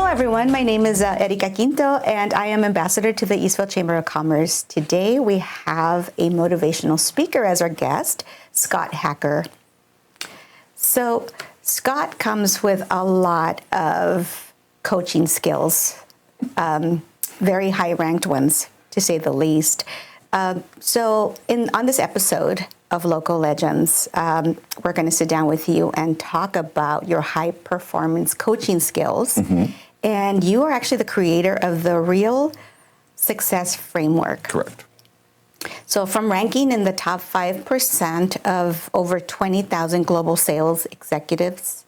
everyone. My name is Erika Quinto, and I am ambassador to the Eastville Chamber of Commerce. Today, we have a motivational speaker as our guest, Scott Hacker. So, Scott comes with a lot of coaching skills, very high-ranked ones, to say the least. On this episode of Local Legends, we're going to sit down with you and talk about your high-performance coaching skills. Mm-hmm. And you are actually the creator of the Real Success Framework. Correct. So from ranking in the top 5% of over 20,000 global sales executives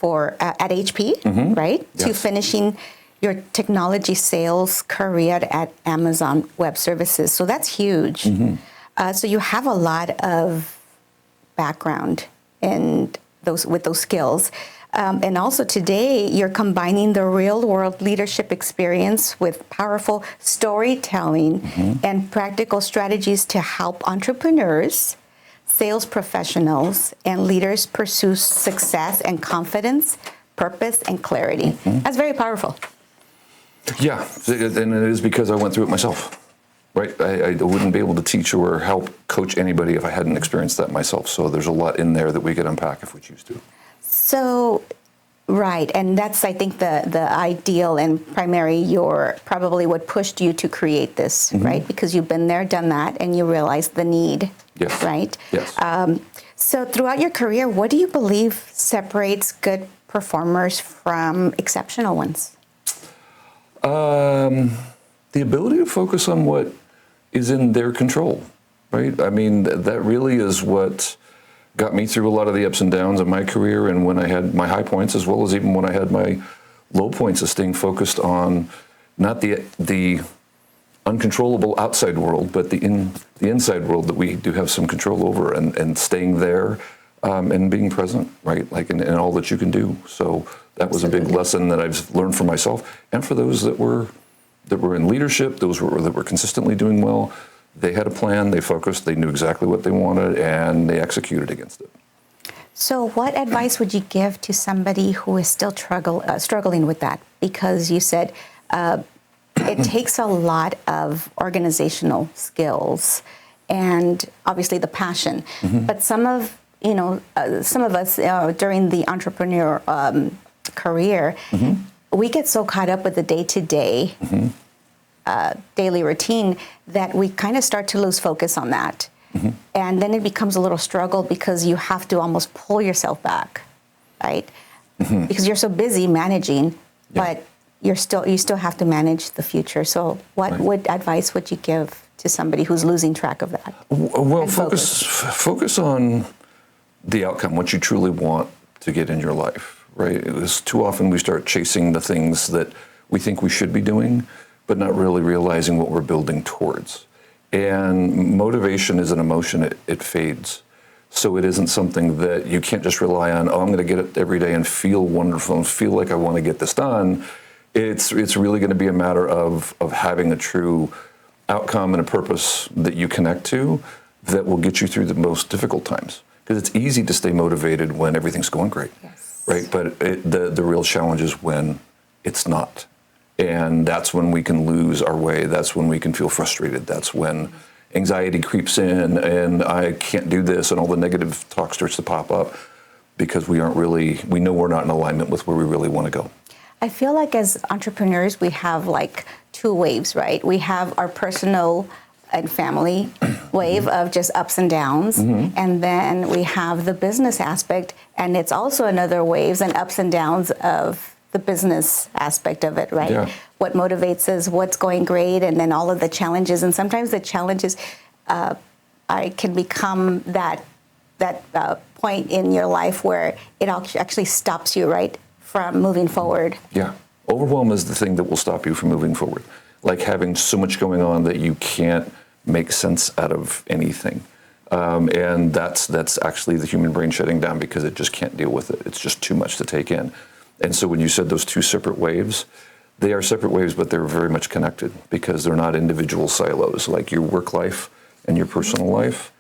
at HP, mm-hmm. right, yes. to finishing your technology sales career at Amazon Web Services. So that's huge. Mm-hmm. So you have a lot of background with those skills. And also today, you're combining the real-world leadership experience with powerful storytelling mm-hmm. and practical strategies to help entrepreneurs, sales professionals, and leaders pursue success and confidence, purpose, and clarity. Mm-hmm. That's very powerful. Yeah, and it is because I went through it myself, right? I wouldn't be able to teach or help coach anybody if I hadn't experienced that myself. So there's a lot in there that we could unpack if we choose to. So, right, and that's, I think, the ideal and primary, probably what pushed you to create this, mm-hmm. right? Because you've been there, done that, and you realized the need, yes. right? Yes. So throughout your career, what do you believe separates good performers from exceptional ones? The ability to focus on what is in their control, right? I mean, that really is what got me through a lot of the ups and downs of my career, and when I had my high points, as well as even when I had my low points, of staying focused on not the uncontrollable outside world, but the inside world that we do have some control over, and staying there and being present, right? Like in all that you can do. So that was a big lesson that I've learned for myself, and for those that were in leadership, that were consistently doing well. They had a plan, they focused, they knew exactly what they wanted, and they executed against it. So what advice would you give to somebody who is still struggling with that? Because you said it takes a lot of organizational skills and obviously the passion. Mm-hmm. But some of us during the entrepreneur career, mm-hmm. we get so caught up with the day-to-day mm-hmm. Daily routine that we kind of start to lose focus on that. Mm-hmm. And then it becomes a little struggle because you have to almost pull yourself back, right? Mm-hmm. Because you're so busy managing, but you still have to manage the future. So what advice would you give to somebody who's losing track of that? Well, focus on the outcome, what you truly want to get in your life, right? Because too often we start chasing the things that we think we should be doing, but not really realizing what we're building towards. And motivation is an emotion, it fades. So it isn't something that you can't just rely on, I'm going to get it every day and feel wonderful and feel like I want to get this done. It's really going to be a matter of having a true outcome and a purpose that you connect to that will get you through the most difficult times. Because it's easy to stay motivated when everything's going great, yes. right? But the real challenge is when it's not. And that's when we can lose our way. That's when we can feel frustrated. That's when anxiety creeps in and I can't do this, and all the negative talk starts to pop up because we know we're not in alignment with where we really want to go. I feel like as entrepreneurs, we have like two waves, right? We have our personal and family wave of just ups and downs. Mm-hmm. And then we have the business aspect, and it's also another waves and ups and downs of the business aspect of it, right? Yeah. What motivates us, what's going great, and then all of the challenges. And sometimes the challenges can become that point in your life where it actually stops you, right, from moving forward. Yeah. Overwhelm is the thing that will stop you from moving forward. Like having so much going on that you can't make sense out of anything. And that's actually the human brain shutting down because it just can't deal with it. It's just too much to take in. And so when you said those two separate waves, they are separate waves, but they're very much connected because they're not individual silos. Like your work life and your personal life,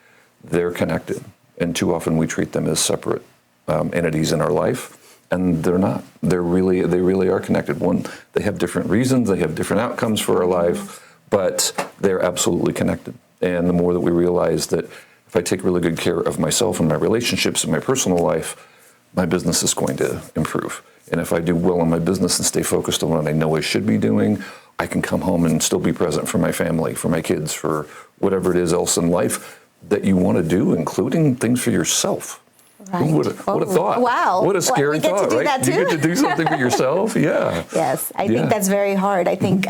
they're connected. And too often we treat them as separate entities in our life and they're not. They really are connected. One, they have different reasons, they have different outcomes for our life, but they're absolutely connected. And the more that we realize that if I take really good care of myself and my relationships and my personal life, my business is going to improve. And if I do well in my business and stay focused on what I know I should be doing, I can come home and still be present for my family, for my kids, for whatever it is else in life that you want to do, including things for yourself. Right. What a thought. Wow. What a scary thought, right? That too? You get to do something for yourself? Yeah. Yes, I think that's very hard. I think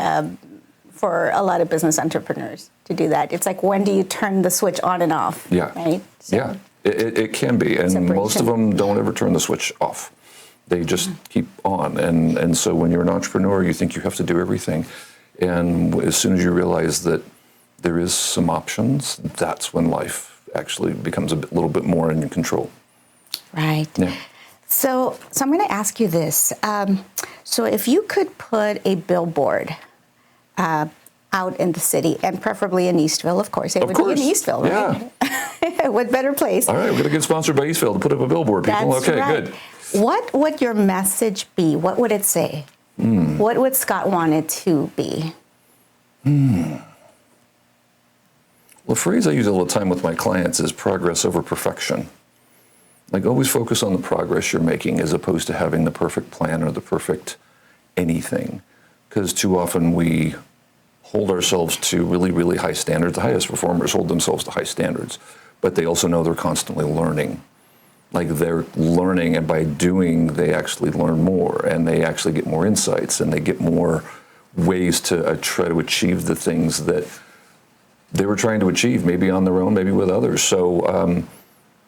for a lot of business entrepreneurs to do that. It's like, when do you turn the switch on and off? Yeah. Right? So, yeah. It can be. And separation. Most of them don't ever turn the switch off. They just keep on. And so when you're an entrepreneur, you think you have to do everything. And as soon as you realize that there is some options, that's when life actually becomes a little bit more in control. Right. Yeah. So I'm going to ask you this. So if you could put a billboard out in the city, and preferably in Eastville, of course. It would be in Eastville, right? Yeah. What better place? All right, we're going to get sponsored by Eastville to put up a billboard, people. That's okay, right. good. What would your message be? What would it say? What would Scott want it to be? Well, a phrase I use all the time with my clients is progress over perfection. Like, always focus on the progress you're making as opposed to having the perfect plan or the perfect anything. Because too often we hold ourselves to really, really high standards. The highest performers hold themselves to high standards, but they also know they're constantly learning. Like, they're learning, and by doing, they actually learn more, and they actually get more insights, and they get more ways to try to achieve the things that they were trying to achieve, maybe on their own, maybe with others. So,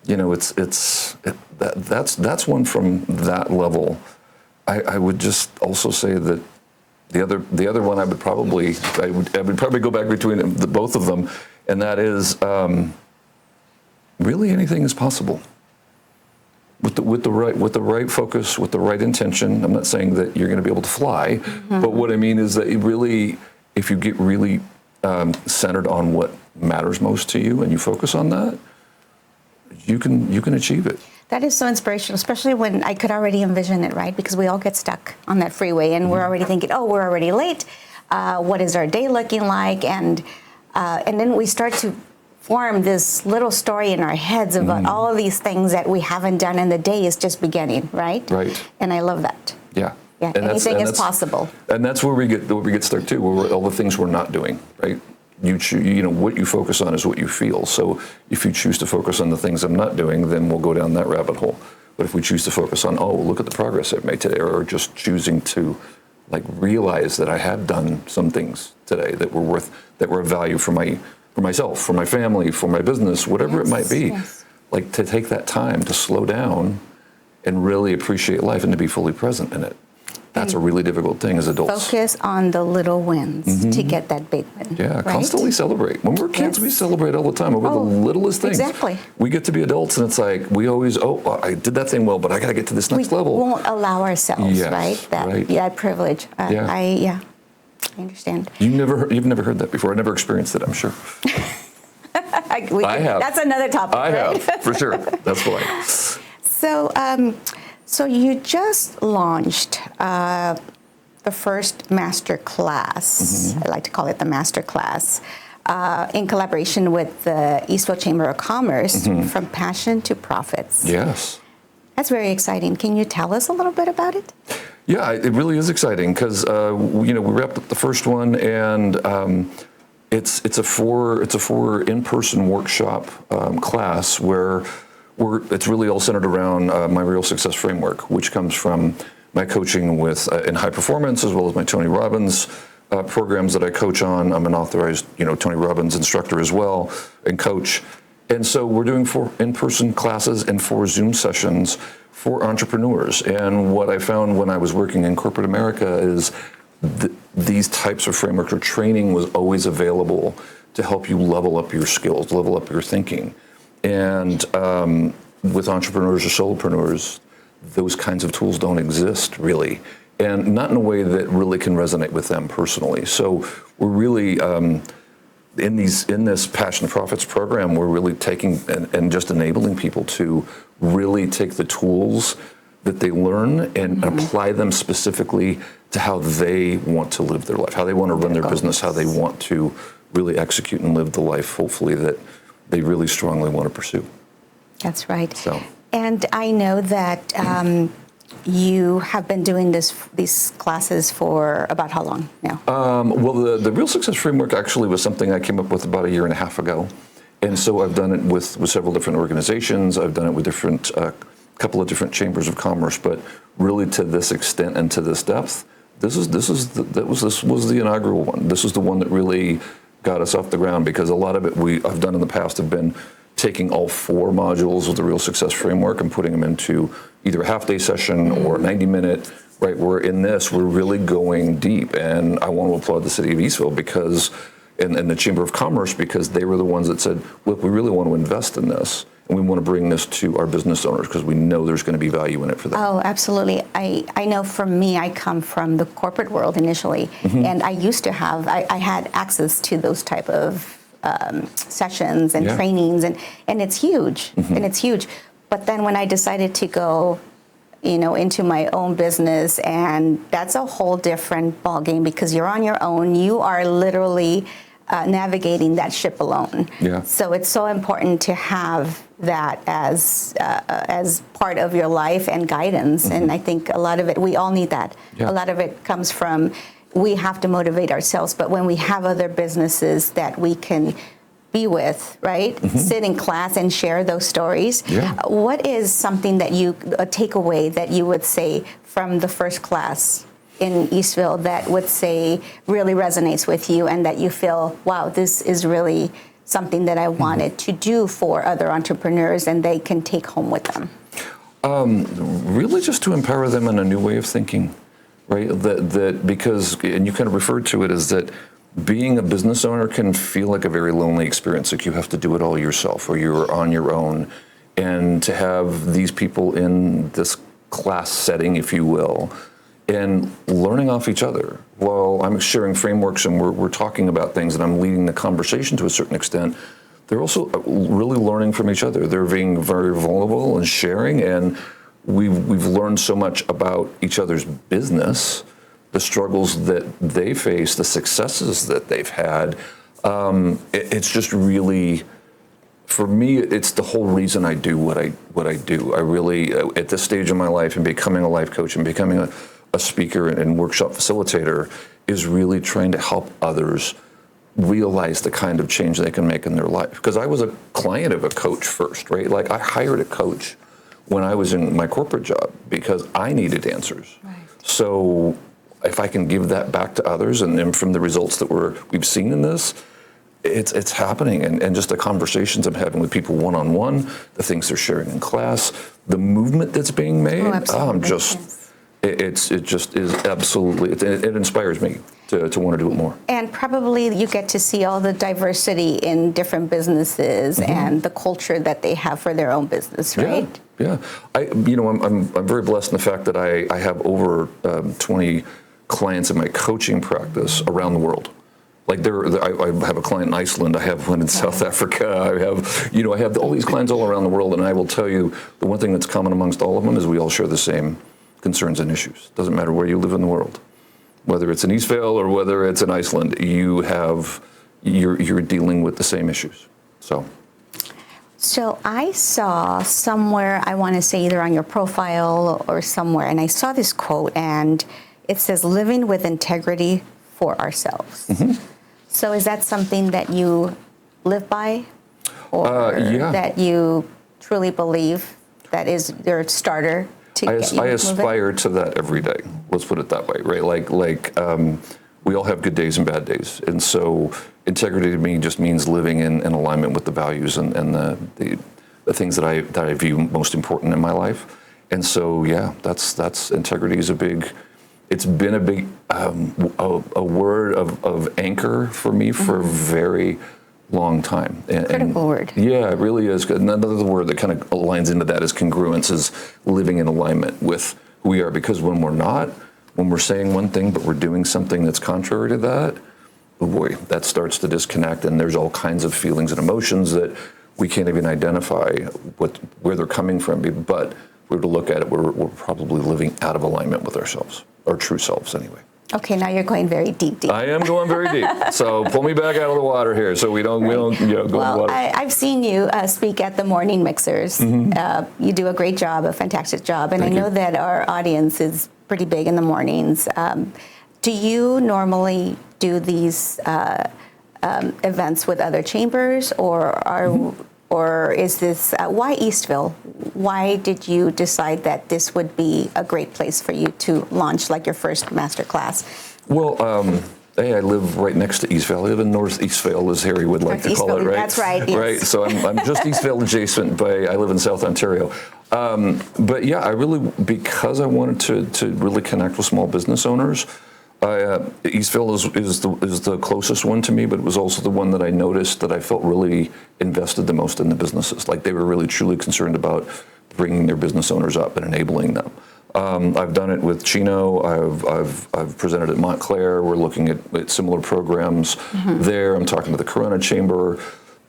that's one from that level. I would just also say that the other one I would probably go back between the both of them, and that is really anything is possible with the right focus, with the right intention. I'm not saying that you're going to be able to fly, but what I mean is that if you get really centered on what matters most to you and you focus on that, you can achieve it. That is so inspirational, especially when I could already envision it, right? Because we all get stuck on that freeway, and we're already thinking, oh, we're already late. What is our day looking like? And then we start to form this little story in our heads about all of these things that we haven't done, and the day is just beginning, right? Right. And I love that. Yeah. Yeah. Anything is possible. And that's where we get stuck too. Where all the things we're not doing, right? What you focus on is what you feel. So if you choose to focus on the things I'm not doing, then we'll go down that rabbit hole. But if we choose to focus on, oh, look at the progress I've made today, or just choosing to realize that I have done some things today that were of value for myself, for my family, for my business, whatever it might be. Yes. Like, to take that time to slow down and really appreciate life and to be fully present in it. That's a really difficult thing as adults. Focus on the little wins to get that big win. Yeah, right? Constantly celebrate. When we're kids, we celebrate all the time over the littlest things. Exactly. We get to be adults, and it's like we always, I did that thing well, but I got to get to this next level. We won't allow ourselves, Yes, right? That privilege. I understand. You've never heard that before. I never experienced it, I'm sure. I have. That's another topic. I right? have, for sure. That's why. So you just launched the first master class. I like to call it the master class, in collaboration with the Eastville Chamber of Commerce, From Passion to Profits. Yes. That's very exciting. Can you tell us a little bit about it? Yeah, it really is exciting because we wrapped up the first one, and it's a four in-person workshop class where it's really all centered around my Real Success Framework, which comes from my coaching in high performance, as well as my Tony Robbins programs that I coach on. I'm an authorized Tony Robbins instructor as well, and coach. And so we're doing 4 in-person classes and 4 Zoom sessions for entrepreneurs. And what I found when I was working in corporate America is these types of frameworks or training was always available to help you level up your skills, level up your thinking. And with entrepreneurs or solopreneurs, those kinds of tools don't exist really, and not in a way that really can resonate with them personally. So we're really in this Passion to Profits program, we're really taking and just enabling people to really take the tools that they learn and apply them specifically to how they want to live their life, how they want to run their business, how they want to really execute and live the life, hopefully, that they really strongly want to pursue. That's right. So. And I know that you have been doing these classes for about how long now? Well, the Real Success Framework actually was something I came up with about 1.5 years ago. And so I've done it with several different organizations. I've done it with couple of different chambers of commerce, but really to this extent and to this depth, this was the inaugural one. This is the one that really got us off the ground, because a lot of it I've done in the past have been taking all 4 modules of the Real Success Framework and putting them into either a half-day session or a 90-minute, right? Where in this, we're really going deep. And I want to applaud the city of Eastville because, and the Chamber of Commerce, because they were the ones that said, look, we really want to invest in this. And we want to bring this to our business owners because we know there's going to be value in it for them. Oh, absolutely. I know for me, I come from the corporate world initially, and I used to have, I had access to those type of sessions and trainings, and it's huge, and it's huge. But then when I decided to go, into my own business, and that's a whole different ballgame because you're on your own. You are literally navigating that ship alone. Yeah. So it's so important to have that as part of your life and guidance. And I think a lot of it, we all need that. Yeah. A lot of it comes from, we have to motivate ourselves, but when we have other businesses that we can be with, right? Sit in class and share those stories. Yeah. What is something that a takeaway that you would say from the first class in Eastville that would say really resonates with you and that you feel, wow, this is really something that I wanted to do for other entrepreneurs and they can take home with them? Really just to empower them in a new way of thinking, right? That because, and you kind of referred to it as that being a business owner can feel like a very lonely experience, like you have to do it all yourself or you're on your own. And to have these people in this class setting, if you will, and learning off each other while I'm sharing frameworks and we're talking about things and I'm leading the conversation to a certain extent, they're also really learning from each other. They're being very vulnerable and sharing, and we've learned so much about each other's business, the struggles that they face, the successes that they've had. It's just really, for me, it's the whole reason I do what I do. I really, at this stage of my life and becoming a life coach and becoming a speaker and workshop facilitator, is really trying to help others realize the kind of change they can make in their life. Because I was a client of a coach first, right? Like I hired a coach when I was in my corporate job because I needed answers. Right. So if I can give that back to others, and from the results that we've seen in this, it's happening. And just the conversations I'm having with people one-on-one, the things they're sharing in class, the movement that's being made, I'm just... It just is absolutely, it inspires me to want to do it more. And probably you get to see all the diversity in different businesses and the culture that they have for their own business, right? Yeah. I'm very blessed in the fact that I have over 20 clients in my coaching practice around the world. Like I have a client in Iceland, I have one in South Africa, I have all these clients all around the world, and I will tell you the one thing that's common amongst all of them is we all share the same concerns and issues. Doesn't matter where you live in the world, whether it's in Eastville or whether it's in Iceland, you're dealing with the same issues. So I saw somewhere, I want to say either on your profile or somewhere, and I saw this quote, and it says, "Living with integrity for ourselves." So is that something that you live by, or that you truly believe that is your starter? I aspire to that every day. Let's put it that way, right? We all have good days and bad days, and so integrity to me just means living in alignment with the values and the things that I view most important in my life. And so that's integrity is it's been a big a word of anchor for me for a very long time. Critical word. Yeah, it really is. Another word that kind of aligns into that is congruence, is living in alignment with who we are. Because when we're saying one thing but we're doing something that's contrary to that, oh boy, that starts to disconnect, and there's all kinds of feelings and emotions that we can't even identify where they're coming from. But we were to look at it, we're probably living out of alignment with ourselves, our true selves anyway. Okay, now you're going very deep. I am going very deep. So pull me back out of the water here, so we don't go in the water. I've seen you speak at the morning mixers. You do a great job, a fantastic job, and I know that our audience is pretty big in the mornings. Do you normally do these events with other chambers, or is this why Eastville? Why did you decide that this would be a great place for you to launch like your first master class? Well, hey, I live right next to Eastvale. I live in North Eastvale, as Harry would like to call it, right? That's right. Yes. Right. So I'm just Eastvale adjacent, but I live in South Ontario. But yeah, I really, because I wanted to really connect with small business owners. Eastville is the closest one to me, but it was also the one that I noticed that I felt really invested the most in the businesses. Like they were really truly concerned about bringing their business owners up and enabling them. I've done it with Chino. I've presented at Montclair. We're looking at similar programs there. I'm talking to the Corona Chamber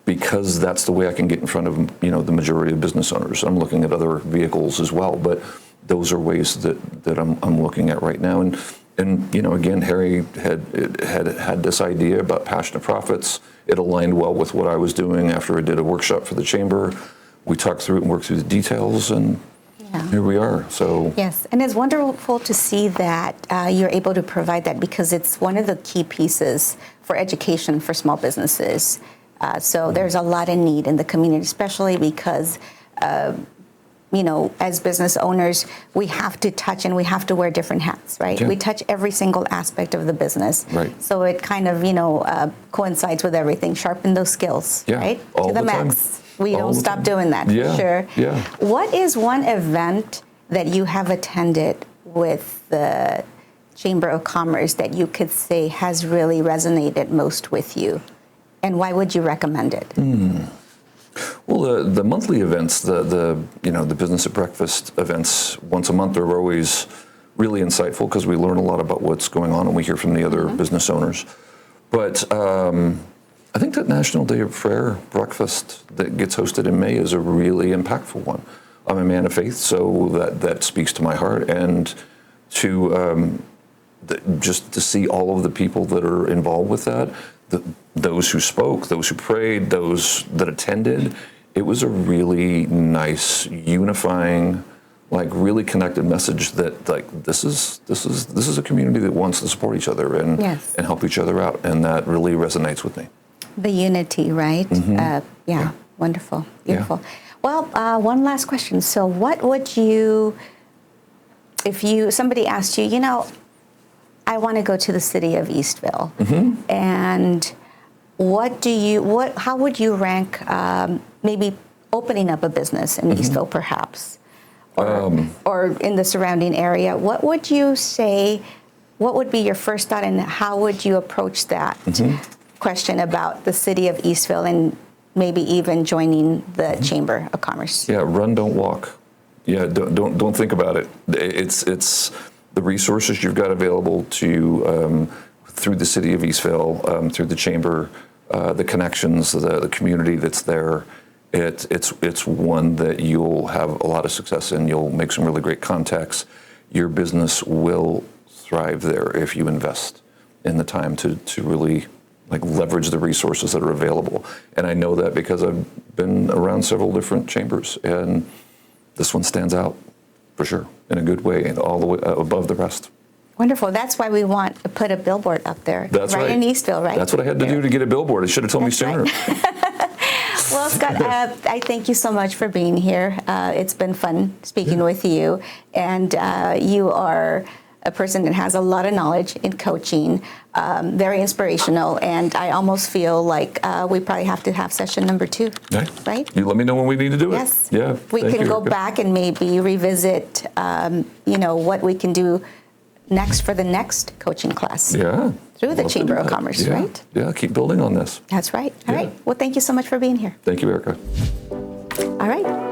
because that's the way I can get in front of the majority of business owners. I'm looking at other vehicles as well, but those are ways that I'm looking at right now. And again, Harry had this idea about passionate profits. It aligned well with what I was doing after I did a workshop for the chamber. We talked through it and worked through the details, and here we are. So yes, and it's wonderful to see that you're able to provide that because it's one of the key pieces for education for small businesses. So there's a lot of need in the community, especially because as business owners, we have to touch and we have to wear different hats, right? Yeah. We touch every single aspect of the business. Right. So it kind of, coincides with everything. Sharpen those skills, right? To the max. We don't stop doing that, for sure. Yeah. What is one event that you have attended with the Chamber of Commerce that you could say has really resonated most with you? And why would you recommend it? Well, the monthly events, the business at breakfast events once a month are always really insightful because we learn a lot about what's going on and we hear from the other business owners. But I think that National Day of Prayer breakfast that gets hosted in May is a really impactful one. I'm a man of faith, so that speaks to my heart, and to just to see all of the people that are involved with that. Those who spoke, those who prayed, those that attended, it was a really nice, unifying, really connected message that this is a community that wants to support each other and help each other out, and that really resonates with me. The unity, right? Yeah, wonderful, beautiful. Yeah. Well, one last question. So, what would you, if somebody asked you, I want to go to the city of Eastville, and how would you rank maybe opening up a business in Eastville, perhaps, or in the surrounding area? What would you say? What would be your first thought, and how would you approach that question about the city of Eastville and maybe even joining the Chamber of Commerce? Yeah, run, don't walk. Yeah, don't think about it. It's the resources you've got available to you through the city of Eastville, through the chamber, the connections, the community that's there. It's one that you'll have a lot of success in. You'll make some really great contacts. Your business will thrive there if you invest in the time to really leverage the resources that are available. And I know that because I've been around several different chambers, and this one stands out for sure in a good way and all the way above the rest. Wonderful. That's why we want to put a billboard up there. That's right. In Eastville, right? That's what I had to do to get a billboard. It should have told me sooner. Right. Well, Scott, I thank you so much for being here. It's been fun speaking with you. And you are a person that has a lot of knowledge in coaching, very inspirational, and I almost feel like we probably have to have session number 2, right? You let me know when we need to do it. Yes. Yeah. We can go back and maybe revisit, what we can do next for the next coaching class. Yeah. Through the Chamber of Commerce, right? Yeah, keep building on this. That's right. All right. Well, thank you so much for being here. Thank you, Erica. All right.